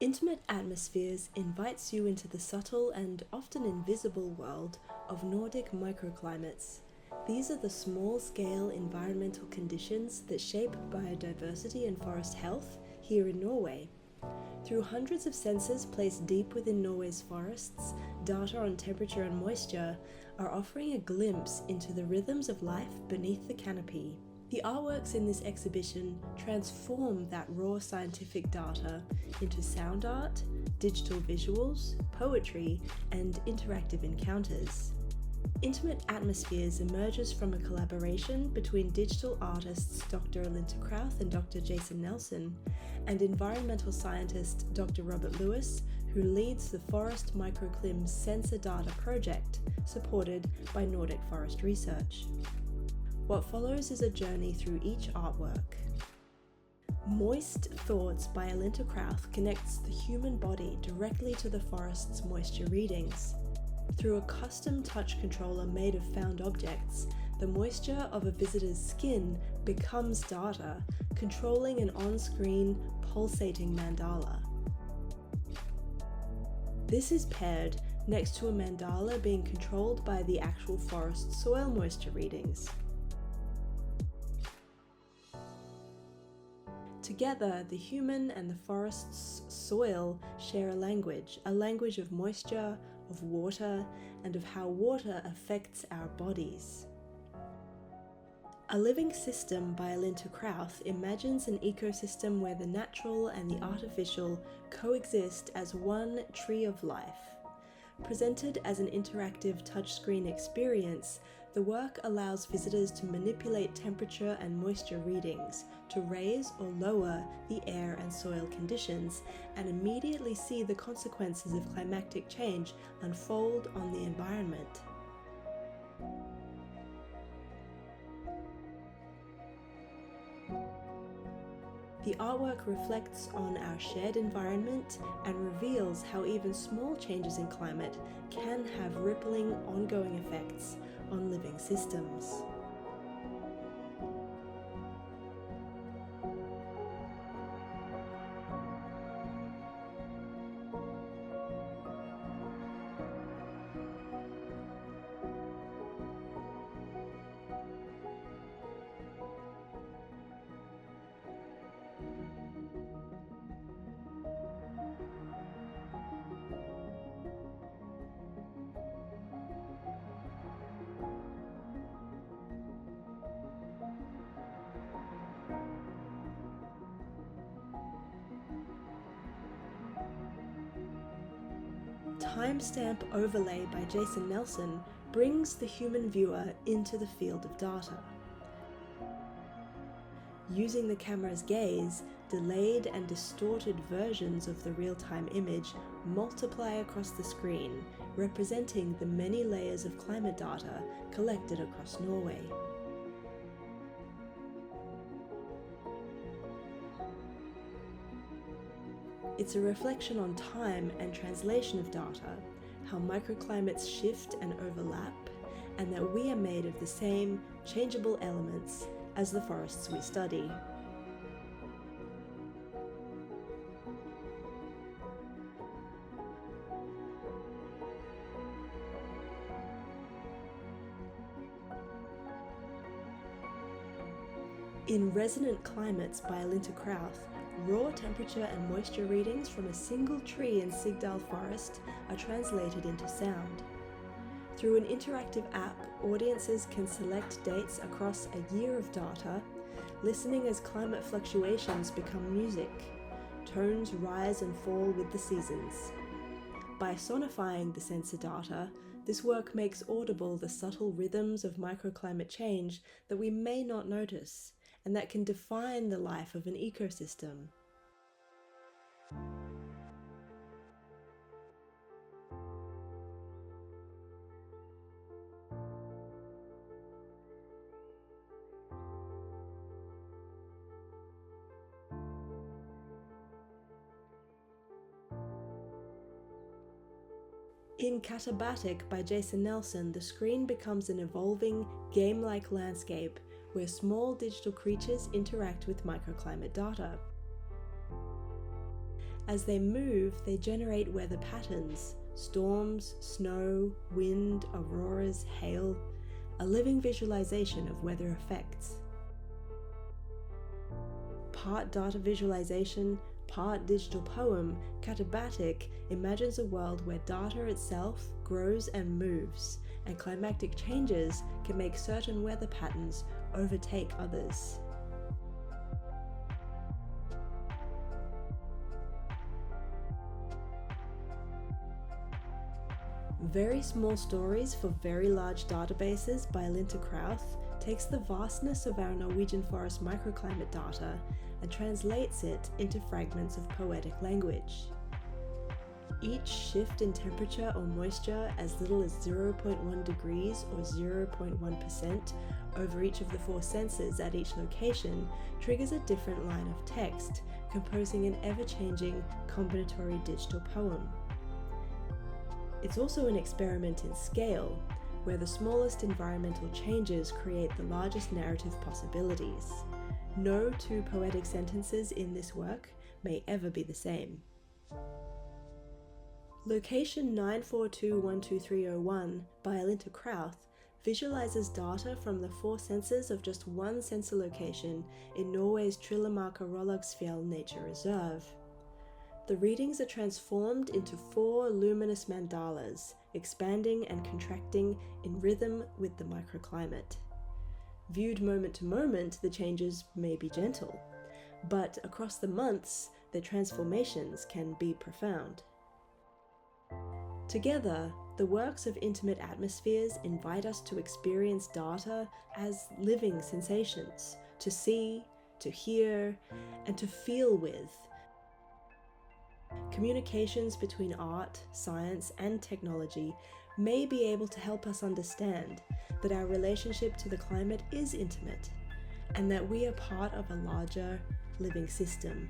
Intimate Atmospheres invites you into the subtle and often invisible world of Nordic microclimates. These are the small-scale environmental conditions that shape biodiversity and forest health here in Norway. Through hundreds of sensors placed deep within Norway's forests, data on temperature and moisture are offering a glimpse into the rhythms of life beneath the canopy. The artworks in this exhibition transform that raw scientific data into sound art, digital visuals, poetry, and interactive encounters. Intimate Atmospheres emerges from a collaboration between digital artists Dr. Alinta Krauth and Dr. Jason Nelson, and environmental scientist Dr. Robert Lewis, who leads the Forest Microclimates Sensor Data Project, supported by Nordic Forest Research. What follows is a journey through each artwork. Moist Thoughts by Alinta Krauth connects the human body directly to the forest's moisture readings. Through a custom touch controller made of found objects, the moisture of a visitor's skin becomes data, controlling an on-screen, pulsating mandala. This is paired next to a mandala being controlled by the actual forest soil moisture readings. Together, the human and the forest's soil share a language of moisture, of water, and of how water affects our bodies. A Living System by Alinta Krauth imagines an ecosystem where the natural and the artificial coexist as one tree of life. Presented as an interactive touchscreen experience, the work allows visitors to manipulate temperature and moisture readings, to raise or lower the air and soil conditions, and immediately see the consequences of climatic change unfold on the environment. The artwork reflects on our shared environment and reveals how even small changes in climate can have rippling, ongoing effects on living systems. Timestamp Overlay by Jason Nelson brings the human viewer into the field of data. Using the camera's gaze, delayed and distorted versions of the real-time image multiply across the screen, representing the many layers of climate data collected across Norway. It's a reflection on time and translation of data, how microclimates shift and overlap, and that we are made of the same changeable elements as the forests we study. In Resonant Climates by Alinta Krauth, raw temperature and moisture readings from a single tree in Sigdal Forest are translated into sound. Through an interactive app, audiences can select dates across a year of data, listening as climate fluctuations become music. Tones rise and fall with the seasons. By sonifying the sensor data, this work makes audible the subtle rhythms of microclimate change that we may not notice, and that can define the life of an ecosystem. In Katabatic by Jason Nelson, the screen becomes an evolving, game-like landscape where small digital creatures interact with microclimate data. As they move, they generate weather patterns: storms, snow, wind, auroras, hail, a living visualization of weather effects. Part data visualization, part digital poem, Katabatic imagines a world where data itself grows and moves, and climactic changes can make certain weather patterns overtake others. Very Small Stories for Very Large Databases by Alinta Krauth takes the vastness of our Norwegian forest microclimate data and translates it into fragments of poetic language. Each shift in temperature or moisture as little as 0.1 degrees or 0.1% over each of the 4 senses at each location triggers a different line of text, composing an ever-changing combinatory digital poem. It's also an experiment in scale, where the smallest environmental changes create the largest narrative possibilities. No 2 poetic sentences in this work may ever be the same. Location 942-12301 by Alinta Krauth visualizes data from the 4 senses of just one sensor location in Norway's Trillemarka-Rollagsfjell Nature Reserve. The readings are transformed into 4 luminous mandalas, expanding and contracting in rhythm with the microclimate. Viewed moment to moment, the changes may be gentle, but across the months, their transformations can be profound. Together, the works of Intimate Atmospheres invite us to experience data as living sensations, to see, to hear, and to feel with. Communications between art, science, and technology may be able to help us understand that our relationship to the climate is intimate, and that we are part of a larger living system.